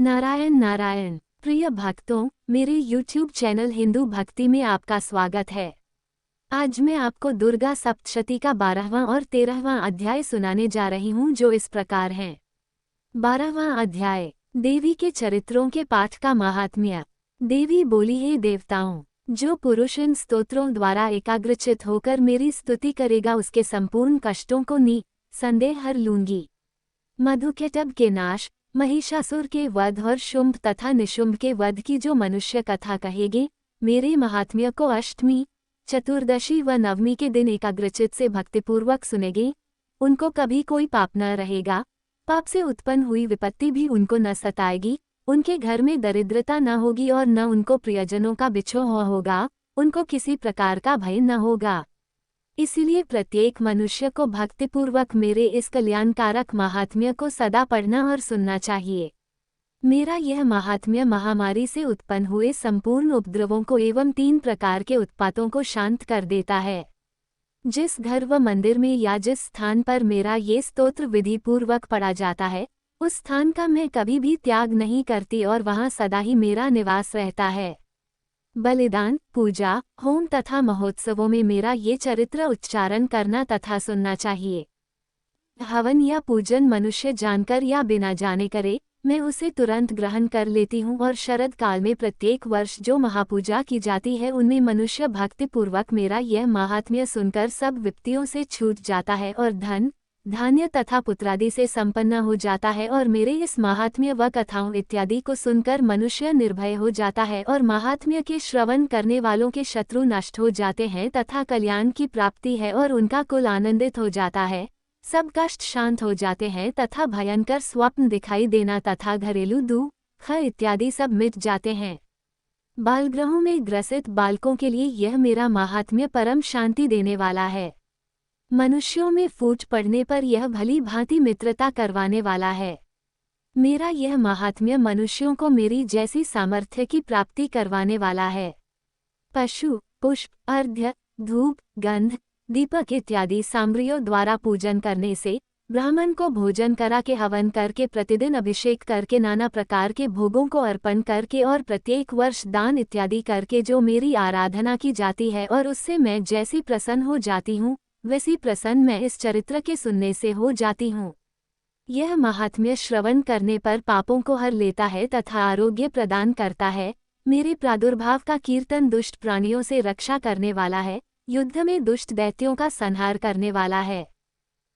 नारायण नारायण। प्रिय भक्तों, मेरे YouTube चैनल हिंदू भक्ति में आपका स्वागत है। आज मैं आपको दुर्गा सप्तशती का 12वां और 13वां अध्याय सुनाने जा रही हूँ, जो इस प्रकार हैं। 12वां अध्याय, देवी के चरित्रों के पाठ का महात्म्य। देवी बोली, हे देवताओं, जो पुरुष इन स्तोत्रों द्वारा एकाग्रचित होकर मेरी स्तुति करेगा उसके संपूर्ण कष्टों को संदेह हर लूंगी। मधुकेटभ के नाश, महिषासुर के वध और शुंभ तथा निशुंभ के वध की जो मनुष्य कथा कहेगी, मेरे महात्म्य को अष्टमी, चतुर्दशी व नवमी के दिन एकाग्रचित से भक्तिपूर्वक सुनेगी, उनको कभी कोई पाप न रहेगा। पाप से उत्पन्न हुई विपत्ति भी उनको न सताएगी। उनके घर में दरिद्रता न होगी और न उनको प्रियजनों का बिछोह होगा। उनको किसी प्रकार का भय न होगा। इसीलिए प्रत्येक मनुष्य को भक्तिपूर्वक मेरे इस कल्याणकारक महात्म्य को सदा पढ़ना और सुनना चाहिए। मेरा यह महात्म्य महामारी से उत्पन्न हुए संपूर्ण उपद्रवों को एवं 3 प्रकार के उत्पातों को शांत कर देता है। जिस घर व मंदिर में या जिस स्थान पर मेरा ये स्तोत्र विधि पूर्वक पढ़ा जाता है, उस स्थान का मैं कभी भी त्याग नहीं करती और वहाँ सदा ही मेरा निवास रहता है। बलिदान, पूजा, होम तथा महोत्सवों में मेरा ये चरित्र उच्चारण करना तथा सुनना चाहिए। हवन या पूजन मनुष्य जानकर या बिना जाने करे, मैं उसे तुरंत ग्रहण कर लेती हूँ और शरद काल में प्रत्येक वर्ष जो महापूजा की जाती है, उनमें मनुष्य भक्तिपूर्वक मेरा यह महात्म्य सुनकर सब विपत्तियों से छूट जाता है और धन, धान्य तथा पुत्रादि से संपन्न हो जाता है। और मेरे इस महात्म्य व कथाओं इत्यादि को सुनकर मनुष्य निर्भय हो जाता है और महात्म्य के श्रवण करने वालों के शत्रु नष्ट हो जाते हैं तथा कल्याण की प्राप्ति है और उनका कुल आनंदित हो जाता है। सब कष्ट शांत हो जाते हैं तथा भयंकर स्वप्न दिखाई देना तथा घरेलू दुख इत्यादि सब मिट जाते हैं। बालगृहों में ग्रसित बालकों के लिए यह मेरा महात्म्य परम शांति देने वाला है। मनुष्यों में फूट पड़ने पर यह भली भांति मित्रता करवाने वाला है। मेरा यह महात्म्य मनुष्यों को मेरी जैसी सामर्थ्य की प्राप्ति करवाने वाला है। पशु, पुष्प, अर्घ्य, धूप, गंध, दीपक इत्यादि सामग्रियों द्वारा पूजन करने से, ब्राह्मण को भोजन करा के हवन करके, प्रतिदिन अभिषेक करके, नाना प्रकार के भोगों को अर्पण करके और प्रत्येक वर्ष दान इत्यादि करके जो मेरी आराधना की जाती है और उससे मैं जैसी प्रसन्न हो जाती हूँ, वैसी प्रसन्न मैं इस चरित्र के सुनने से हो जाती हूँ। यह महात्म्य श्रवण करने पर पापों को हर लेता है तथा आरोग्य प्रदान करता है। मेरे प्रादुर्भाव का कीर्तन दुष्ट प्राणियों से रक्षा करने वाला है, युद्ध में दुष्ट दैत्यों का संहार करने वाला है।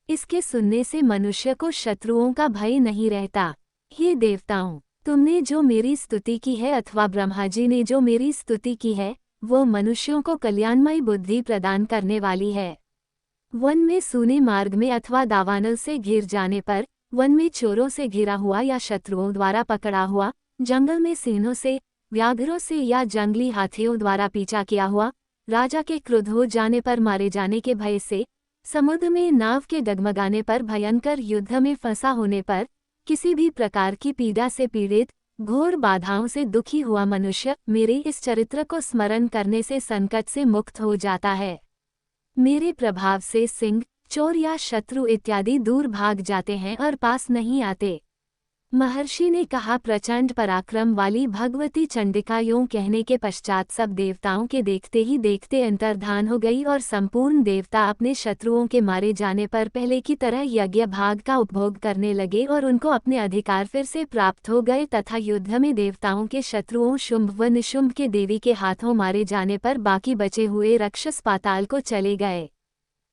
इसके सुनने से मनुष्य को शत्रुओं का भय नहीं रहता। हे देवताओं, तुमने जो मेरी स्तुति की है अथवा ब्रह्मा जी ने जो मेरी स्तुति की है, वो मनुष्यों को कल्याणमयी बुद्धि प्रदान करने वाली है। वन में सूने मार्ग में अथवा दावानल से घिर जाने पर, वन में चोरों से घिरा हुआ या शत्रुओं द्वारा पकड़ा हुआ, जंगल में सिंहों से, व्याघ्रों से या जंगली हाथियों द्वारा पीछा किया हुआ, राजा के क्रुद्ध हो जाने पर मारे जाने के भय से, समुद्र में नाव के डगमगाने पर, भयंकर युद्ध में फंसा होने पर, किसी भी प्रकार की पीड़ा से पीड़ित, घोर बाधाओं से दुखी हुआ मनुष्य मेरे इस चरित्र को स्मरण करने से संकट से मुक्त हो जाता है। मेरे प्रभाव से सिंह, चोर या शत्रु इत्यादि दूर भाग जाते हैं और पास नहीं आते। महर्षि ने कहा, प्रचंड पराक्रम वाली भगवती चंडिका यूं कहने के पश्चात सब देवताओं के देखते ही देखते अंतर्धान हो गई और संपूर्ण देवता अपने शत्रुओं के मारे जाने पर पहले की तरह यज्ञ भाग का उपभोग करने लगे और उनको अपने अधिकार फिर से प्राप्त हो गए तथा युद्ध में देवताओं के शत्रुओं शुंभ व निशुंभ के देवी के हाथों मारे जाने पर बाकी बचे हुए राक्षस पाताल को चले गए।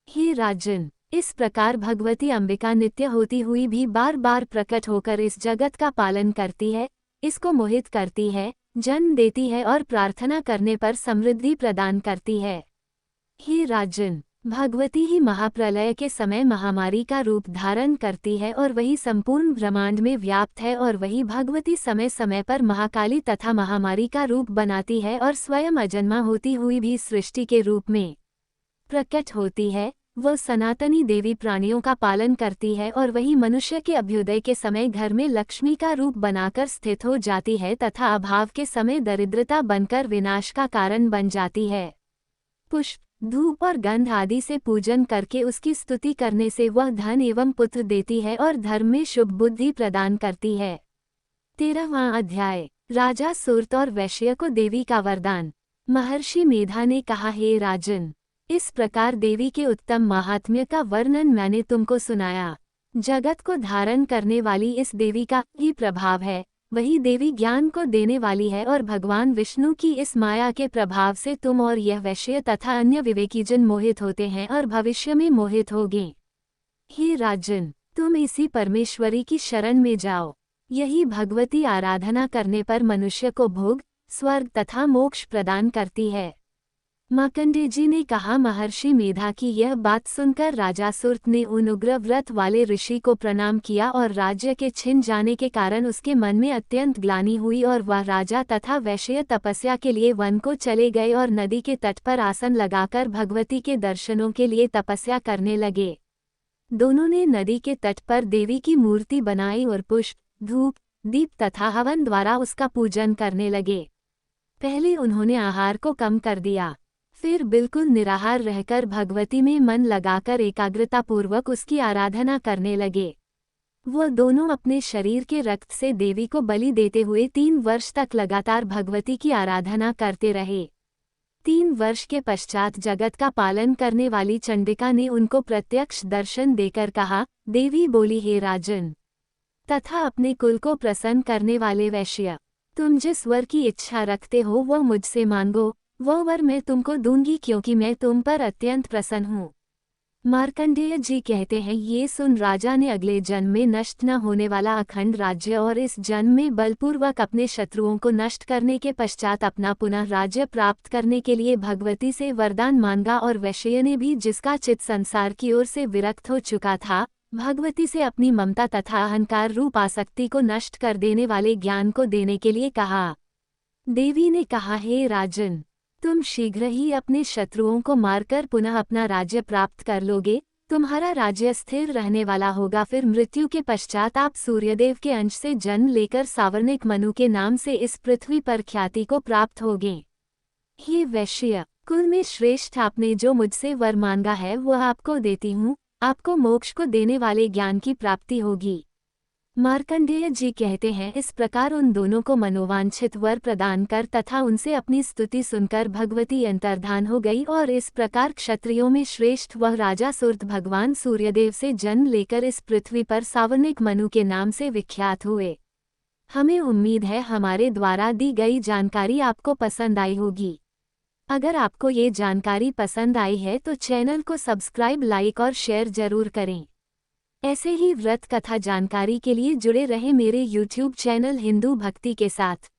हे राजन, इस प्रकार भगवती अंबिका नित्य होती हुई भी बार बार प्रकट होकर इस जगत का पालन करती है, इसको मोहित करती है, जन्म देती है और प्रार्थना करने पर समृद्धि प्रदान करती है। हे राजन, भगवती ही महाप्रलय के समय महामारी का रूप धारण करती है और वही संपूर्ण ब्रह्मांड में व्याप्त है और वही भगवती समय समय पर महाकाली तथा महामारी का रूप बनाती है और स्वयं अजन्मा होती हुई भी सृष्टि के रूप में प्रकट होती है। वह सनातनी देवी प्राणियों का पालन करती है और वही मनुष्य के अभ्युदय के समय घर में लक्ष्मी का रूप बनाकर स्थित हो जाती है तथा अभाव के समय दरिद्रता बनकर विनाश का कारण बन जाती है। पुष्प, धूप और गंध आदि से पूजन करके उसकी स्तुति करने से वह धन एवं पुत्र देती है और धर्म में शुभ बुद्धि प्रदान करती है। 13वां अध्याय। राजा सूर्त और वैश्य को देवी का वरदान। महर्षि मेधा ने कहा, हे राजन, इस प्रकार देवी के उत्तम महात्म्य का वर्णन मैंने तुमको सुनाया। जगत को धारण करने वाली इस देवी का ही प्रभाव है। वही देवी ज्ञान को देने वाली है और भगवान विष्णु की इस माया के प्रभाव से तुम और यह वैश्य तथा अन्य विवेकीजन मोहित होते हैं और भविष्य में मोहित होगे। हे राजन, तुम इसी परमेश्वरी की शरण में जाओ। यही भगवती आराधना करने पर मनुष्य को भोग, स्वर्ग तथा मोक्ष प्रदान करती है। मार्कंडेय जी ने कहा, महर्षि मेधा की यह बात सुनकर राजा सूर्त ने उन उग्र व्रत वाले ऋषि को प्रणाम किया और राज्य के छिन जाने के कारण उसके मन में अत्यंत ग्लानि हुई और वह राजा तथा वैश्य तपस्या के लिए वन को चले गए और नदी के तट पर आसन लगाकर भगवती के दर्शनों के लिए तपस्या करने लगे। दोनों ने नदी के तट पर देवी की मूर्ति बनाई और पुष्प, धूप, दीप तथा हवन द्वारा उसका पूजन करने लगे। पहले उन्होंने आहार को कम कर दिया, फिर बिल्कुल निराहार रहकर भगवती में मन लगाकर एकाग्रतापूर्वक उसकी आराधना करने लगे। वह दोनों अपने शरीर के रक्त से देवी को बलि देते हुए 3 वर्ष तक लगातार भगवती की आराधना करते रहे। 3 वर्ष के पश्चात जगत का पालन करने वाली चंडिका ने उनको प्रत्यक्ष दर्शन देकर कहा, देवी बोली, हे राजन तथा अपने कुल को प्रसन्न करने वाले वैश्य, तुम जिस वर की इच्छा रखते हो वह मुझसे मांगो, वह वर मैं तुमको दूंगी क्योंकि मैं तुम पर अत्यंत प्रसन्न हूँ। मार्कंडेय जी कहते हैं, ये सुन राजा ने अगले जन्म में नष्ट न होने वाला अखंड राज्य और इस जन्म में बलपूर्वक अपने शत्रुओं को नष्ट करने के पश्चात अपना पुनः राज्य प्राप्त करने के लिए भगवती से वरदान मांगा और वैश्य ने भी, जिसका चित्त संसार की ओर से विरक्त हो चुका था, भगवती से अपनी ममता तथा अहंकार रूप आसक्ति को नष्ट कर देने वाले ज्ञान को देने के लिए कहा। देवी ने कहा, हे राजन, तुम शीघ्र ही अपने शत्रुओं को मारकर पुनः अपना राज्य प्राप्त कर लोगे। तुम्हारा राज्य स्थिर रहने वाला होगा। फिर मृत्यु के पश्चात आप सूर्यदेव के अंश से जन्म लेकर सावर्णिक मनु के नाम से इस पृथ्वी पर ख्याति को प्राप्त होगे। हे वैश्य, कुल में श्रेष्ठ, आपने जो मुझसे वर मांगा है वह आपको देती हूँ। आपको मोक्ष को देने वाले ज्ञान की प्राप्ति होगी। मार्कंडेय जी कहते हैं, इस प्रकार उन दोनों को मनोवांछित वर प्रदान कर तथा उनसे अपनी स्तुति सुनकर भगवती अंतर्धान हो गई और इस प्रकार क्षत्रियों में श्रेष्ठ वह राजा सूर्त भगवान सूर्यदेव से जन्म लेकर इस पृथ्वी पर सावर्णिक मनु के नाम से विख्यात हुए। हमें उम्मीद है हमारे द्वारा दी गई जानकारी आपको पसंद आई होगी। अगर आपको ये जानकारी पसंद आई है तो चैनल को सब्सक्राइब, लाइक और शेयर जरूर करें। ऐसे ही व्रत कथा जानकारी के लिए जुड़े रहे मेरे YouTube चैनल हिंदू भक्ति के साथ।